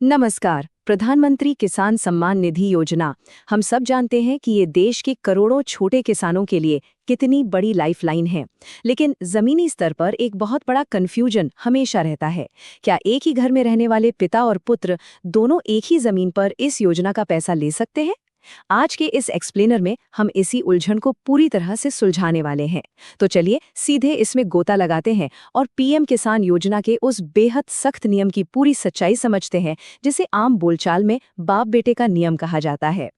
नमस्कार। प्रधानमंत्री किसान सम्मान निधि योजना हम सब जानते हैं कि ये देश के करोड़ों छोटे किसानों के लिए कितनी बड़ी लाइफलाइन है। लेकिन जमीनी स्तर पर एक बहुत बड़ा कंफ्यूजन हमेशा रहता है। क्या एक ही घर में रहने वाले पिता और पुत्र दोनों एक ही जमीन पर इस योजना का पैसा ले सकते हैं? आज के इस एक्सप्लेनर में हम इसी उलझन को पूरी तरह से सुलझाने वाले हैं। तो चलिए सीधे इसमें गोता लगाते हैं और पीएम किसान योजना के उस बेहद सख्त नियम की पूरी सच्चाई समझते हैं, जिसे आम बोलचाल में बाप बेटे का नियम कहा जाता है।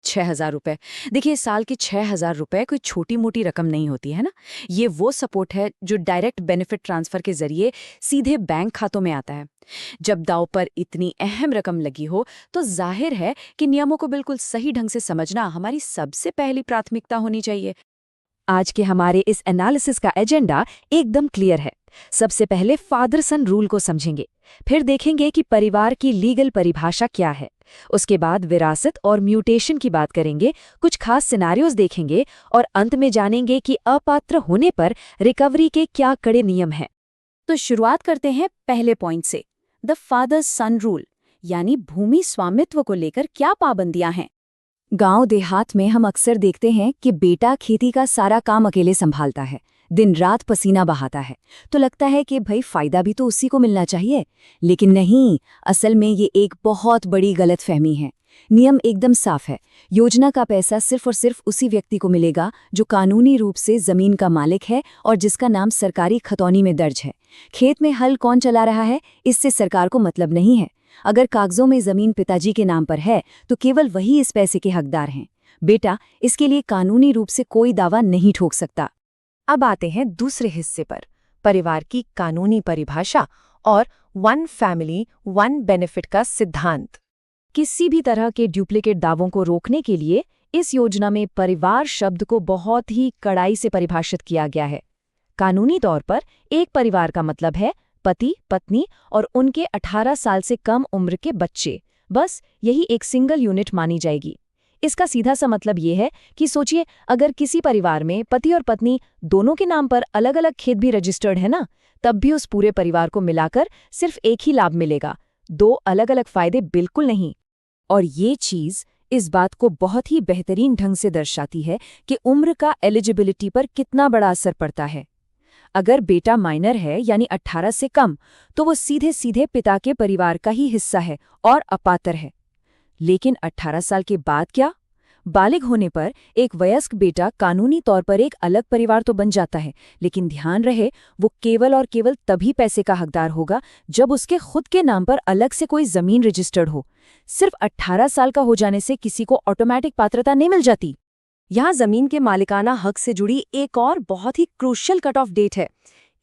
6,000 रुपए। देखिए, साल के 6,000 रुपए कोई छोटी मोटी रकम नहीं होती है ना। ये वो सपोर्ट है जो डायरेक्ट बेनिफिट ट्रांसफर के जरिए सीधे बैंक खातों में आता है। जब दांव पर इतनी अहम रकम लगी हो तो जाहिर है कि नियमों को बिल्कुल सही ढंग से समझना हमारी सबसे पहली प्राथमिकता होनी चाहिए। आज के हमारे इस एनालिसिस का एजेंडा एकदम क्लियर है। सबसे पहले फादर सन रूल को समझेंगे, फिर देखेंगे कि परिवार की लीगल परिभाषा क्या है। उसके बाद विरासत और म्यूटेशन की बात करेंगे, कुछ खास सिनेरियोज देखेंगे और अंत में जानेंगे कि अपात्र होने पर रिकवरी के क्या कड़े नियम हैं। तो शुरुआत करते हैं पहले पॉइंट से, द फादर सन रूल, यानी भूमि स्वामित्व को लेकर क्या पाबंदियां हैं। गांव देहात में हम अक्सर देखते हैं कि बेटा खेती का सारा काम अकेले संभालता है, दिन रात पसीना बहाता है, तो लगता है कि भाई फायदा भी तो उसी को मिलना चाहिए। लेकिन नहीं, असल में ये एक बहुत बड़ी गलतफहमी है। नियम एकदम साफ है। योजना का पैसा सिर्फ और सिर्फ उसी व्यक्ति को मिलेगा जो कानूनी रूप से जमीन का मालिक है और जिसका नाम सरकारी खतौनी में दर्ज है। खेत में हल कौन चला रहा है, इससे सरकार को मतलब नहीं है। अगर कागजों में जमीन पिताजी के नाम पर है तो केवल वही इस पैसे के हकदार हैं। बेटा इसके लिए कानूनी रूप से कोई दावा नहीं ठोक सकता। अब आते हैं दूसरे हिस्से पर, परिवार की कानूनी परिभाषा और वन फैमिली वन बेनिफिट का सिद्धांत। किसी भी तरह के डुप्लीकेट दावों को रोकने के लिए इस योजना में परिवार शब्द को बहुत ही कड़ाई से परिभाषित किया गया है। कानूनी तौर पर एक परिवार का मतलब है पति, पत्नी और उनके 18 साल से कम उम्र के बच्चे। बस यही एक सिंगल यूनिट मानी जाएगी। इसका सीधा सा मतलब ये है कि सोचिए, अगर किसी परिवार में पति और पत्नी दोनों के नाम पर अलग अलग खेत भी रजिस्टर्ड है ना, तब भी उस पूरे परिवार को मिलाकर सिर्फ एक ही लाभ मिलेगा, दो अलग अलग फायदे बिल्कुल नहीं। और ये चीज इस बात को बहुत ही बेहतरीन ढंग से दर्शाती है कि उम्र का एलिजिबिलिटी पर कितना बड़ा असर पड़ता है। अगर बेटा माइनर है यानी 18 से कम, तो वो सीधे सीधे पिता के परिवार का ही हिस्सा है और अपात्र है। लेकिन 18 साल के बाद क्या? बालिग होने पर एक वयस्क बेटा कानूनी तौर पर एक अलग परिवार तो बन जाता है, लेकिन ध्यान रहे वो केवल और केवल तभी पैसे का हकदार होगा जब उसके खुद के नाम पर अलग से कोई जमीन रजिस्टर्ड हो। सिर्फ 18 साल का हो जाने से किसी को ऑटोमेटिक पात्रता नहीं मिल जाती। यहाँ जमीन के मालिकाना हक से जुड़ी एक और बहुत ही क्रूशियल कट ऑफ डेट है,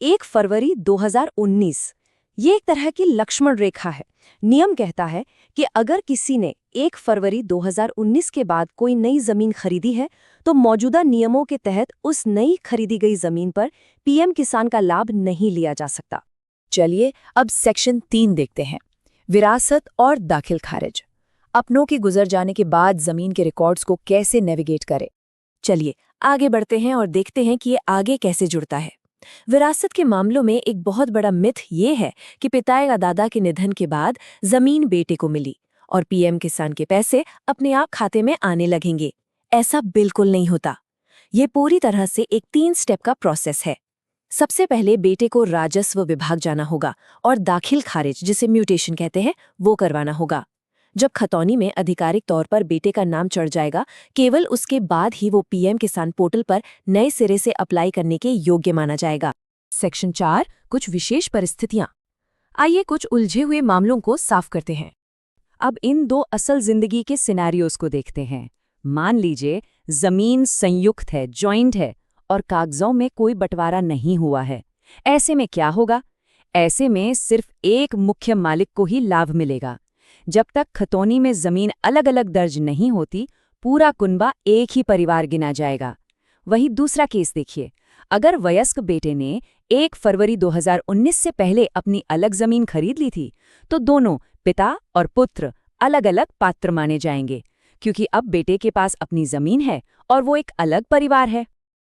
1 फरवरी 2019। ये एक तरह की लक्ष्मण रेखा है। नियम कहता है कि अगर किसी ने 1 फरवरी 2019 के बाद कोई नई जमीन खरीदी है तो मौजूदा नियमों के तहत उस नई खरीदी गई जमीन पर पीएम किसान का लाभ नहीं लिया जा सकता। चलिए अब सेक्शन 3 देखते हैं, विरासत और दाखिल खारिज। अपनों के गुजर जाने के बाद जमीन के रिकॉर्ड्स को कैसे नेविगेट करें। चलिए आगे बढ़ते हैं और देखते हैं कि ये आगे कैसे जुड़ता है। विरासत के मामलों में एक बहुत बड़ा मिथ ये है कि पिता या दादा के निधन के बाद जमीन बेटे को मिली और पीएम किसान के पैसे अपने आप खाते में आने लगेंगे। ऐसा बिल्कुल नहीं होता। ये पूरी तरह से एक 3 स्टेप का प्रोसेस है। सबसे पहले बेटे को राजस्व विभाग जाना होगा और दाखिल खारिज, जिसे म्यूटेशन कहते हैं, वो करवाना होगा। जब खतौनी में आधिकारिक तौर पर बेटे का नाम चढ़ जाएगा, केवल उसके बाद ही वो पीएम किसान पोर्टल पर नए सिरे से अप्लाई करने के योग्य माना जाएगा। सेक्शन 4, कुछ विशेष परिस्थितियां। आइए कुछ उलझे हुए मामलों को साफ करते हैं। अब इन 2 असल जिंदगी के सिनेरियोज को देखते हैं। मान लीजिए जमीन संयुक्त है, जॉइंट है और कागजों में कोई बंटवारा नहीं हुआ है। ऐसे में क्या होगा? ऐसे में सिर्फ एक मुख्य मालिक को ही लाभ मिलेगा। जब तक खतौनी में जमीन अलग अलग दर्ज नहीं होती, पूरा कुनबा एक ही परिवार गिना जाएगा। वही दूसरा केस देखिए, अगर वयस्क बेटे ने 1 फरवरी 2019 से पहले अपनी अलग जमीन खरीद ली थी, तो दोनों पिता और पुत्र अलग अलग पात्र माने जाएंगे, क्योंकि अब बेटे के पास अपनी जमीन है और वो एक अलग परिवार है।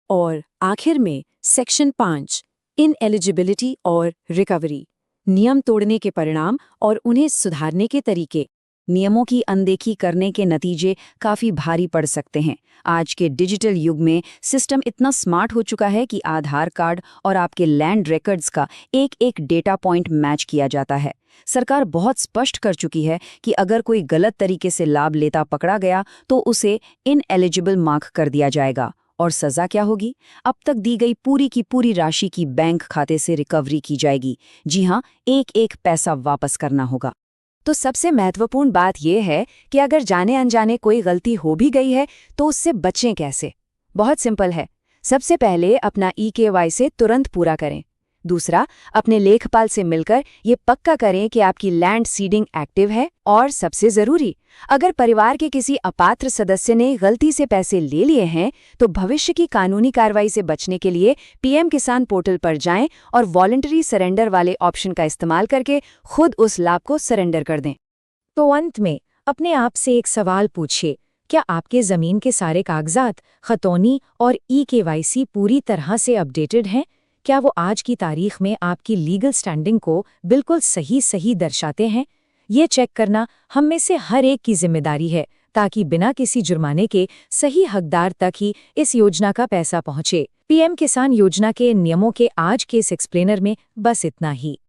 और आखिर में सेक्शन 5, इनएलिजिबिलिटी और रिकवरी। नियम तोड़ने के परिणाम और उन्हें सुधारने के तरीके। नियमों की अनदेखी करने के नतीजे काफी भारी पड़ सकते हैं। आज के डिजिटल युग में सिस्टम इतना स्मार्ट हो चुका है कि आधार कार्ड और आपके लैंड रिकॉर्ड्स का एक एक डेटा पॉइंट मैच किया जाता है। सरकार बहुत स्पष्ट कर चुकी है कि अगर कोई गलत तरीके से लाभ लेता पकड़ा गया तो उसे इनएलिजिबल मार्क कर दिया जाएगा। और सजा क्या होगी? अब तक दी गई पूरी की पूरी राशि की बैंक खाते से रिकवरी की जाएगी। जी हाँ, एक एक पैसा वापस करना होगा। तो सबसे महत्वपूर्ण बात यह है कि अगर जाने अनजाने कोई गलती हो भी गई है तो उससे बचें कैसे? बहुत सिंपल है। सबसे पहले अपना ई-केवाईसी तुरंत पूरा करें। दूसरा, अपने लेखपाल से मिलकर ये पक्का करें कि आपकी लैंड सीडिंग एक्टिव है। और सबसे जरूरी, अगर परिवार के किसी अपात्र सदस्य ने गलती से पैसे ले लिए हैं तो भविष्य की कानूनी कार्रवाई से बचने के लिए पीएम किसान पोर्टल पर जाएं और वॉलंटरी सरेंडर वाले ऑप्शन का इस्तेमाल करके खुद उस लाभ को सरेंडर कर दें। तो अंत में अपने आप से एक सवाल पूछिए, क्या आपके जमीन के सारे कागजात, खतौनी और ई-केवाईसी पूरी तरह से अपडेटेड हैं? क्या वो आज की तारीख में आपकी लीगल स्टैंडिंग को बिल्कुल सही दर्शाते हैं? ये चेक करना हम में से हर एक की जिम्मेदारी है, ताकि बिना किसी जुर्माने के सही हकदार तक ही इस योजना का पैसा पहुंचे। पीएम किसान योजना के नियमों के आज के इस एक्सप्लेनर में बस इतना ही।